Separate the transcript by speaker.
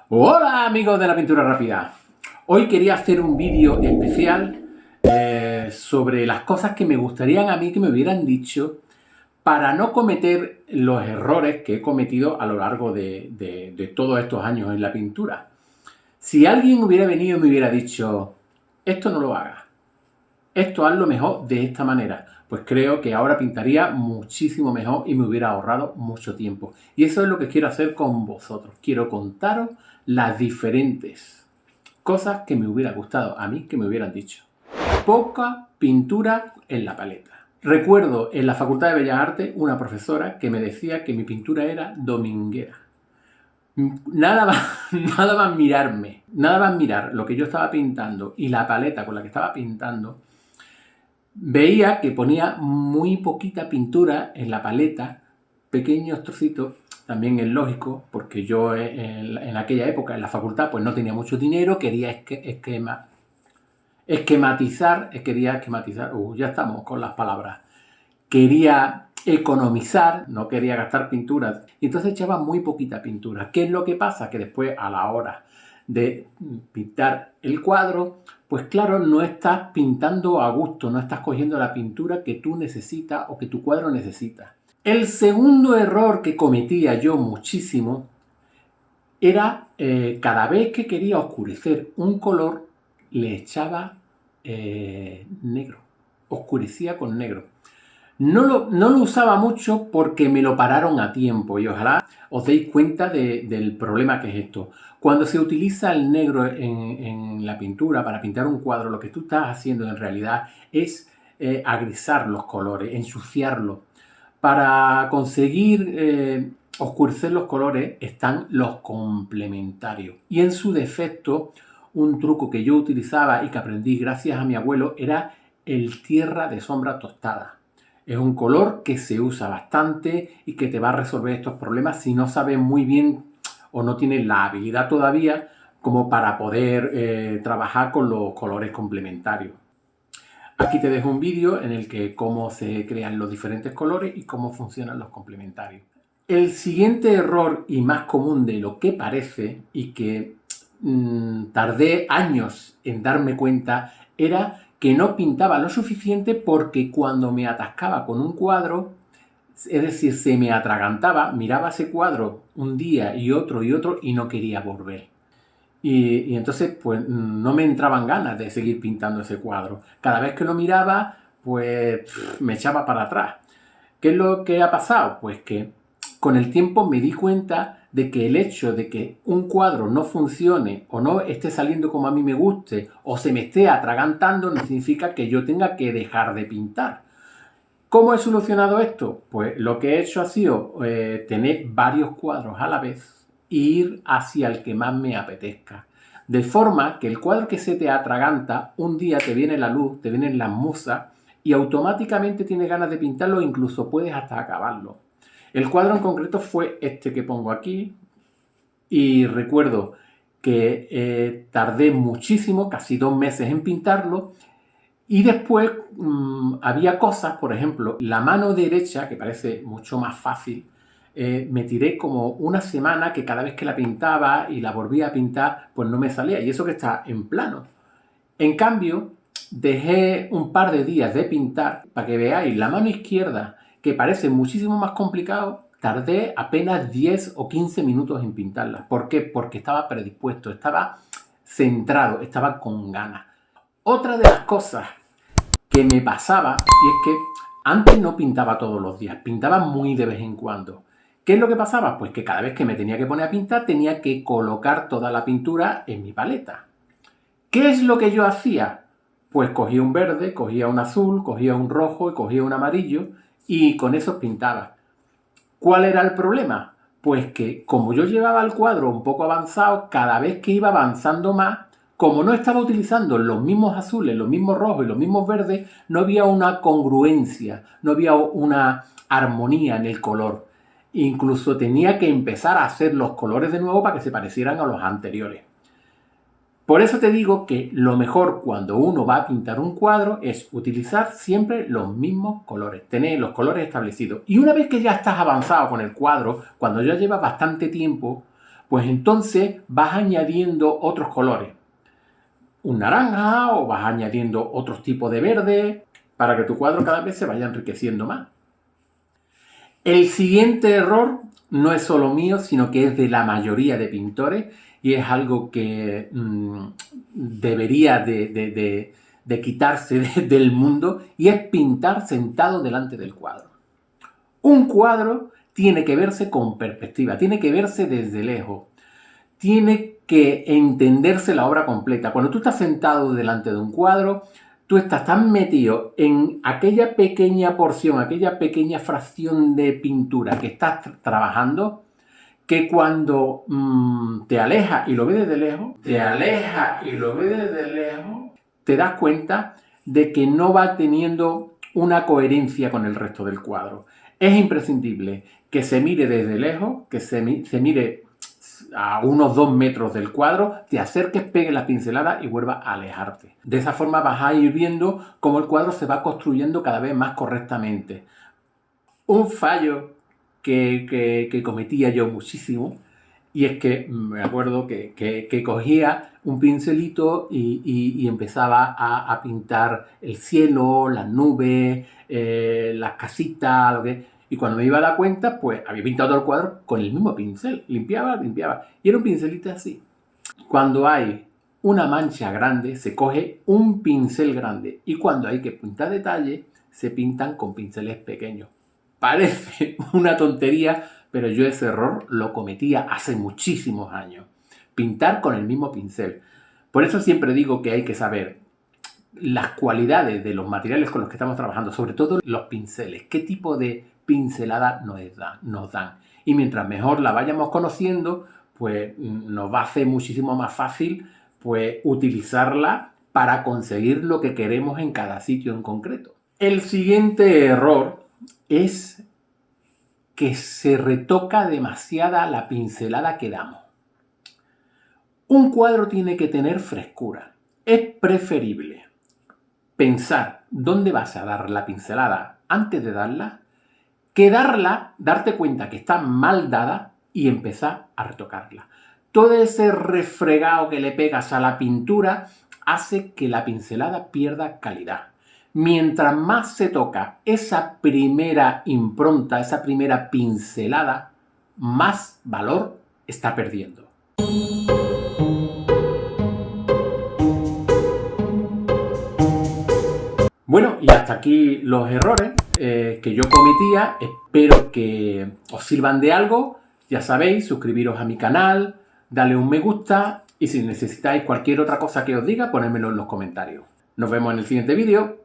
Speaker 1: Hola amigos de la pintura rápida. Hoy quería hacer un vídeo especial sobre las cosas que me gustarían a mí que me hubieran dicho para no cometer los errores que he cometido a lo largo de todos estos años en la pintura. Si alguien hubiera venido y me hubiera dicho, esto no lo hagas, esto hazlo mejor de esta manera, pues creo que ahora pintaría muchísimo mejor y me hubiera ahorrado mucho tiempo. Y eso es lo que quiero hacer con vosotros. Quiero contaros las diferentes cosas que me hubiera gustado a mí que me hubieran dicho. Poca pintura en la paleta. Recuerdo en la Facultad de Bellas Artes una profesora que me decía que mi pintura era dominguera. Nada más, nada más mirarme, nada más mirar lo que yo estaba pintando y la paleta con la que estaba pintando, veía que ponía muy poquita pintura en la paleta, pequeños trocitos. También es lógico, porque yo en aquella época en la facultad pues no tenía mucho dinero, quería esquematizar, ya estamos con las palabras, quería economizar, no quería gastar pinturas, y entonces echaba muy poquita pintura. ¿Qué es lo que pasa? Que después a la hora de pintar el cuadro, pues claro, no estás pintando a gusto, no estás cogiendo la pintura que tú necesitas o que tu cuadro necesita. El segundo error que cometía yo muchísimo era cada vez que quería oscurecer un color, le echaba negro, oscurecía con negro. No lo usaba mucho porque me lo pararon a tiempo y ojalá os deis cuenta del problema que es esto. Cuando se utiliza el negro en la pintura para pintar un cuadro, lo que tú estás haciendo en realidad es agrisar los colores, ensuciarlos. Para conseguir oscurecer los colores están los complementarios. Y en su defecto, un truco que yo utilizaba y que aprendí gracias a mi abuelo era el tierra de sombra tostada. Es un color que se usa bastante y que te va a resolver estos problemas si no sabes muy bien o no tienes la habilidad todavía como para poder trabajar con los colores complementarios. Aquí te dejo un vídeo en el que cómo se crean los diferentes colores y cómo funcionan los complementarios. El siguiente error y más común de lo que parece y que tardé años en darme cuenta era que no pintaba lo suficiente porque cuando me atascaba con un cuadro, es decir, se me atragantaba, miraba ese cuadro un día y otro y no quería volver. Y entonces pues no me entraban ganas de seguir pintando ese cuadro. Cada vez que lo miraba, pues me echaba para atrás. ¿Qué es lo que ha pasado? Pues que con el tiempo me di cuenta de que el hecho de que un cuadro no funcione o no esté saliendo como a mí me guste o se me esté atragantando no significa que yo tenga que dejar de pintar. ¿Cómo he solucionado esto? Pues lo que he hecho ha sido tener varios cuadros a la vez e ir hacia el que más me apetezca. De forma que el cuadro que se te atraganta, un día te viene la luz, te vienen las musas y automáticamente tienes ganas de pintarlo e incluso puedes hasta acabarlo. El cuadro en concreto fue este que pongo aquí y recuerdo que tardé muchísimo, casi 2 meses en pintarlo. Y después había cosas, por ejemplo, la mano derecha, que parece mucho más fácil, me tiré como una semana que cada vez que la pintaba y la volvía a pintar, pues no me salía. Y eso que está en plano. En cambio, dejé un par de días de pintar para que veáis la mano izquierda, que parece muchísimo más complicado, tardé apenas 10 o 15 minutos en pintarla. ¿Por qué? Porque estaba predispuesto, estaba centrado, estaba con ganas. Otra de las cosas que me pasaba, y es que antes no pintaba todos los días, pintaba muy de vez en cuando. ¿Qué es lo que pasaba? Pues que cada vez que me tenía que poner a pintar tenía que colocar toda la pintura en mi paleta. ¿Qué es lo que yo hacía? Pues cogía un verde, cogía un azul, cogía un rojo y cogía un amarillo y con eso pintaba. ¿Cuál era el problema? Pues que como yo llevaba el cuadro un poco avanzado, cada vez que iba avanzando más, como no estaba utilizando los mismos azules, los mismos rojos y los mismos verdes, no había una congruencia, no había una armonía en el color. Incluso tenía que empezar a hacer los colores de nuevo para que se parecieran a los anteriores. Por eso te digo que lo mejor cuando uno va a pintar un cuadro es utilizar siempre los mismos colores, tener los colores establecidos. Y una vez que ya estás avanzado con el cuadro, cuando ya llevas bastante tiempo, pues entonces vas añadiendo otros colores. Un naranja o vas añadiendo otros tipos de verde para que tu cuadro cada vez se vaya enriqueciendo más. El siguiente error no es solo mío, sino que es de la mayoría de pintores y es algo que debería de quitarse del mundo, y es pintar sentado delante del cuadro. Un cuadro tiene que verse con perspectiva, tiene que verse desde lejos, tiene que entenderse la obra completa. Cuando tú estás sentado delante de un cuadro, tú estás tan metido en aquella pequeña porción, aquella pequeña fracción de pintura que estás trabajando, que cuando te alejas y lo ves desde lejos, te das cuenta de que no va teniendo una coherencia con el resto del cuadro. Es imprescindible que se mire desde lejos, que se mire a unos 2 metros del cuadro, te acerques, pegues la pincelada y vuelvas a alejarte. De esa forma vas a ir viendo cómo el cuadro se va construyendo cada vez más correctamente. Un fallo que cometía yo muchísimo, y es que me acuerdo que cogía un pincelito y empezaba a pintar el cielo, las nubes, las casitas, y cuando me iba a dar cuenta, pues había pintado todo el cuadro con el mismo pincel. Limpiaba. Y era un pincelito así. Cuando hay una mancha grande, se coge un pincel grande. Y cuando hay que pintar detalles, se pintan con pinceles pequeños. Parece una tontería, pero yo ese error lo cometía hace muchísimos años. Pintar con el mismo pincel. Por eso siempre digo que hay que saber las cualidades de los materiales con los que estamos trabajando, sobre todo los pinceles, qué tipo de pincelada nos dan. Y mientras mejor la vayamos conociendo, pues nos va a hacer muchísimo más fácil pues utilizarla para conseguir lo que queremos en cada sitio en concreto. El siguiente error es que se retoca demasiada la pincelada que damos. Un cuadro tiene que tener frescura. Es preferible pensar dónde vas a dar la pincelada antes de darla, que darte cuenta que está mal dada y empezar a retocarla. Todo ese refregado que le pegas a la pintura hace que la pincelada pierda calidad. Mientras más se toca esa primera impronta, esa primera pincelada, más valor está perdiendo. Bueno, y hasta aquí los errores que yo cometía. Espero que os sirvan de algo. Ya sabéis, suscribiros a mi canal, darle un me gusta, y si necesitáis cualquier otra cosa que os diga, ponedmelo en los comentarios. Nos vemos en el siguiente vídeo.